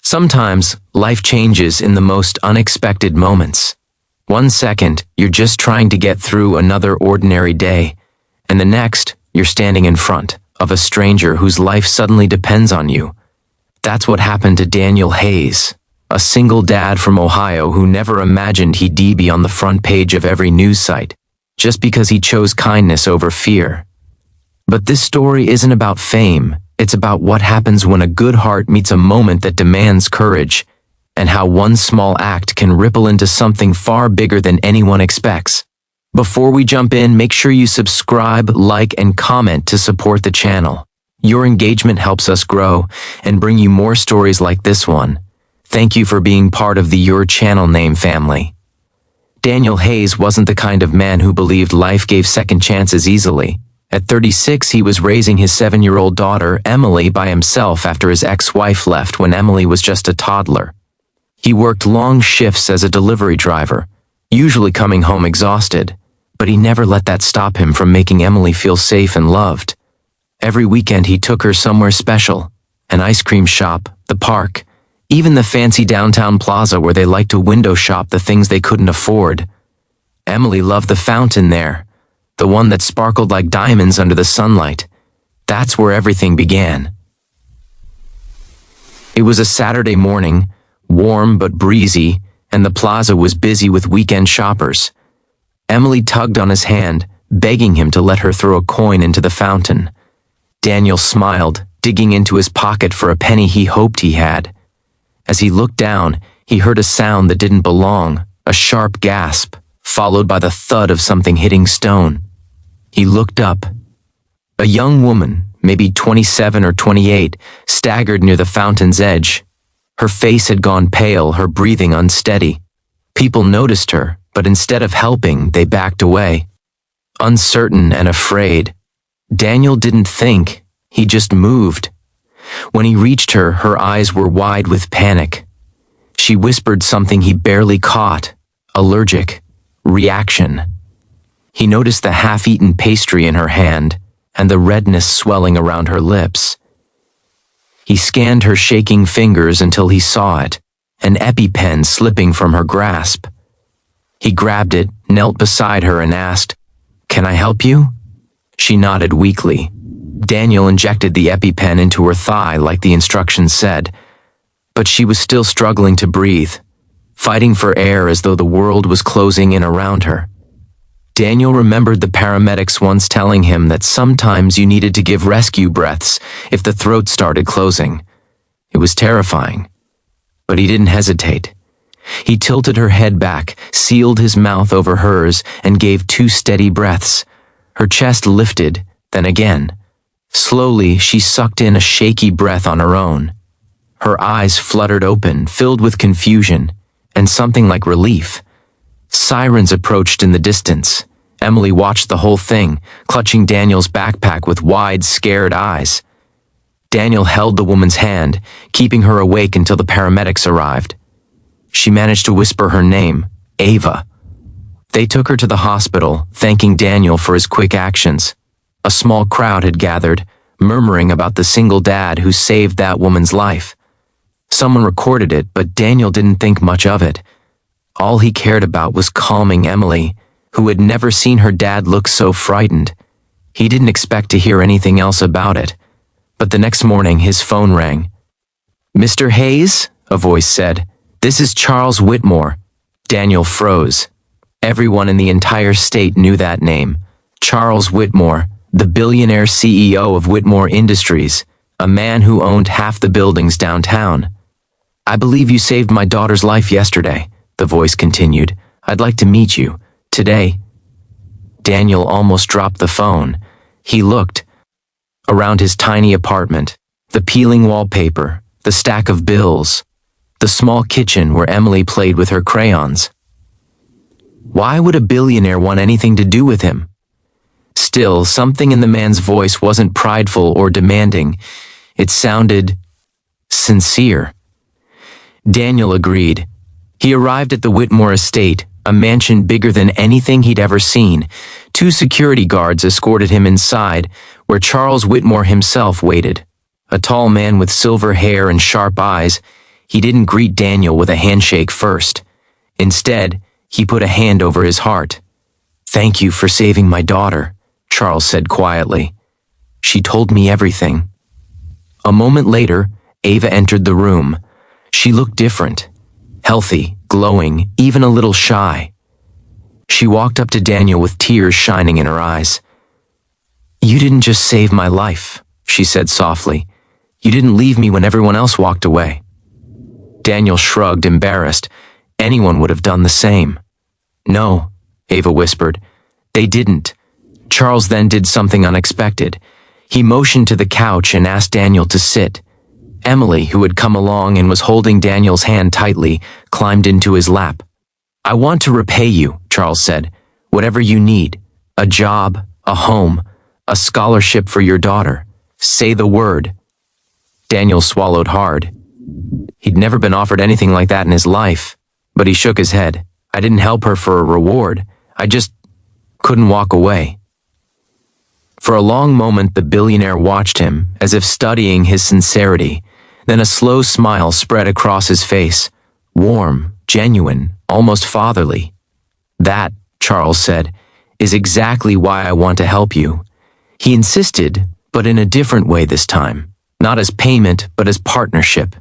Sometimes, life changes in the most unexpected moments. One second, you're just trying to get through another ordinary day, and the next, you're standing in front of a stranger whose life suddenly depends on you. That's what happened to Daniel Hayes, a single dad from Ohio who never imagined he'd be on the front page of every news site, just because he chose kindness over fear. But this story isn't about fame. It's about what happens when a good heart meets a moment that demands courage, and how one small act can ripple into something far bigger than anyone expects. Before we jump in, make sure you subscribe, like, and comment to support the channel. Your engagement helps us grow and bring you more stories like this one. Thank you for being part of the Your Channel Name family. Daniel Hayes wasn't the kind of man who believed life gave second chances easily. At 36, he was raising his 7-year-old daughter, Emily, by himself after his ex-wife left when Emily was just a toddler. He worked long shifts as a delivery driver, usually coming home exhausted, but he never let that stop him from making Emily feel safe and loved. Every weekend he took her somewhere special, an ice cream shop, the park, even the fancy downtown plaza where they liked to window shop the things they couldn't afford. Emily loved the fountain there, the one that sparkled like diamonds under the sunlight. That's where everything began. It was a Saturday morning, warm but breezy, and the plaza was busy with weekend shoppers. Emily tugged on his hand, begging him to let her throw a coin into the fountain. Daniel smiled, digging into his pocket for a penny he hoped he had. As he looked down, he heard a sound that didn't belong, a sharp gasp, followed by the thud of something hitting stone. He looked up. A young woman, maybe 27 or 28, staggered near the fountain's edge. Her face had gone pale, her breathing unsteady. People noticed her, but instead of helping, they backed away. Uncertain and afraid. Daniel didn't think, he just moved. When he reached her, her eyes were wide with panic. She whispered something he barely caught. Allergic. Reaction. He noticed the half-eaten pastry in her hand and the redness swelling around her lips. He scanned her shaking fingers until he saw it, an EpiPen slipping from her grasp. He grabbed it, knelt beside her, and asked, "Can I help you?" She nodded weakly. Daniel injected the EpiPen into her thigh like the instructions said, but she was still struggling to breathe, fighting for air as though the world was closing in around her. Daniel remembered the paramedics once telling him that sometimes you needed to give rescue breaths if the throat started closing. It was terrifying, but he didn't hesitate. He tilted her head back, sealed his mouth over hers, and gave 2 steady breaths. Her chest lifted, then again. Slowly, she sucked in a shaky breath on her own. Her eyes fluttered open, filled with confusion, and something like relief. Sirens approached in the distance. Emily watched the whole thing, clutching Daniel's backpack with wide, scared eyes. Daniel held the woman's hand, keeping her awake until the paramedics arrived. She managed to whisper her name, Ava. They took her to the hospital, thanking Daniel for his quick actions. A small crowd had gathered, murmuring about the single dad who saved that woman's life. Someone recorded it, but Daniel didn't think much of it. All he cared about was calming Emily, who had never seen her dad look so frightened. He didn't expect to hear anything else about it. But the next morning, his phone rang. "Mr. Hayes?" a voice said. "This is Charles Whitmore." Daniel froze. Everyone in the entire state knew that name. Charles Whitmore, the billionaire CEO of Whitmore Industries, a man who owned half the buildings downtown. "I believe you saved my daughter's life yesterday," the voice continued. "I'd like to meet you, today." Daniel almost dropped the phone. He looked around his tiny apartment, the peeling wallpaper, the stack of bills, the small kitchen where Emily played with her crayons. Why would a billionaire want anything to do with him? Still, something in the man's voice wasn't prideful or demanding. It sounded sincere. Daniel agreed. He arrived at the Whitmore estate, a mansion bigger than anything he'd ever seen. 2 security guards escorted him inside, where Charles Whitmore himself waited. A tall man with silver hair and sharp eyes, he didn't greet Daniel with a handshake first. Instead, he put a hand over his heart. "Thank you for saving my daughter," Charles said quietly. "She told me everything." A moment later, Ava entered the room. She looked different. Healthy, glowing, even a little shy. She walked up to Daniel with tears shining in her eyes. "You didn't just save my life," she said softly. "You didn't leave me when everyone else walked away." Daniel shrugged, embarrassed. Anyone would have done the same. "No," Ava whispered. "They didn't." Charles then did something unexpected. He motioned to the couch and asked Daniel to sit. Emily, who had come along and was holding Daniel's hand tightly, climbed into his lap. "I want to repay you," Charles said. "Whatever you need. A job, a home, a scholarship for your daughter. Say the word." Daniel swallowed hard. He'd never been offered anything like that in his life, but he shook his head. "I didn't help her for a reward. I just couldn't walk away." For a long moment, the billionaire watched him, as if studying his sincerity. Then a slow smile spread across his face. Warm, genuine, almost fatherly. "That," Charles said, "is exactly why I want to help you." He insisted, but in a different way this time. Not as payment, but as partnership.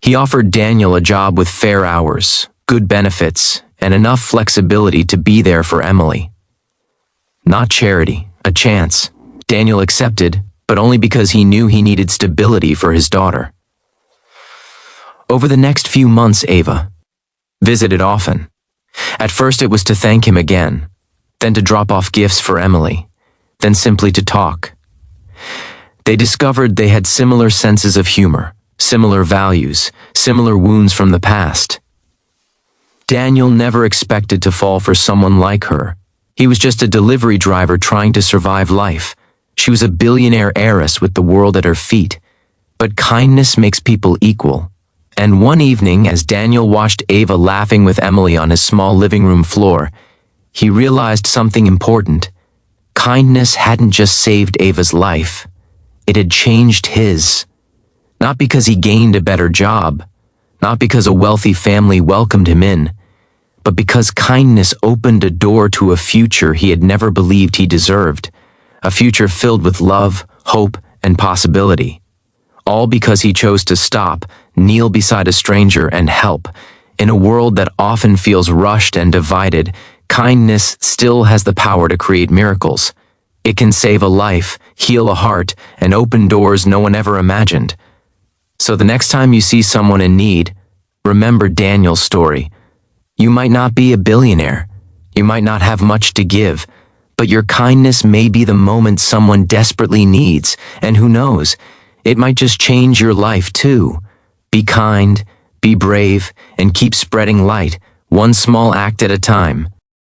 He offered Daniel a job with fair hours, good benefits, and enough flexibility to be there for Emily. Not charity, a chance. Daniel accepted, but only because he knew he needed stability for his daughter. Over the next few months, Ava visited often. At first it was to thank him again, then to drop off gifts for Emily, then simply to talk. They discovered they had similar senses of humor, similar values, similar wounds from the past. Daniel never expected to fall for someone like her. He was just a delivery driver trying to survive life. She was a billionaire heiress with the world at her feet. But kindness makes people equal. And one evening, as Daniel watched Ava laughing with Emily on his small living room floor, he realized something important. Kindness hadn't just saved Ava's life. It had changed his. Not because he gained a better job, not because a wealthy family welcomed him in, but because kindness opened a door to a future he had never believed he deserved, a future filled with love, hope, and possibility. All because he chose to stop, kneel beside a stranger, and help. In a world that often feels rushed and divided, kindness still has the power to create miracles. It can save a life, heal a heart, and open doors no one ever imagined. So the next time you see someone in need, remember Daniel's story. You might not be a billionaire. You might not have much to give, but your kindness may be the moment someone desperately needs, and who knows, it might just change your life too. Be kind, be brave, and keep spreading light, one small act at a time.